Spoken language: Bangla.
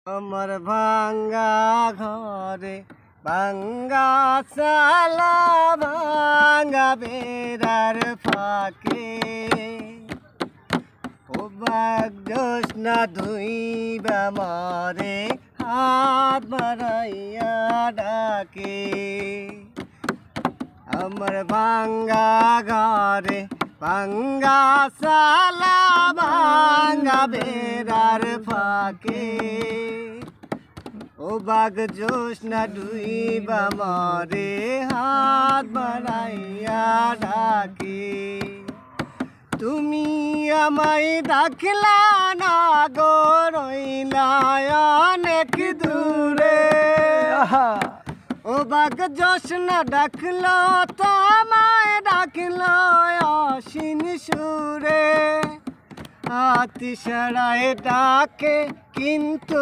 আমার ভাঙ্গা ঘরে ভাঙ্গা চালা ভাঙ্গা বেড়ার ফাঁকে ও বাগ জোৎস্না ধুইবা মারে হাত বাড়াইয়া ডাকে। আমার ভাঙ্গা ঘরে ভাঙ্গা চালা ভাঙ্গা বেড়ার ফাঁকে ও বাগ জোৎস্না ডুইবা মারে হাত বাড়াইয়া ডাকে। তুমি আমায় ডাকলা না গো রইলা অনেক দূরে ও বাগ জোৎস্না ডাকলো তোমায় ডাকলো অসীন সুরে আতিশারায় ডাকে কিন্তু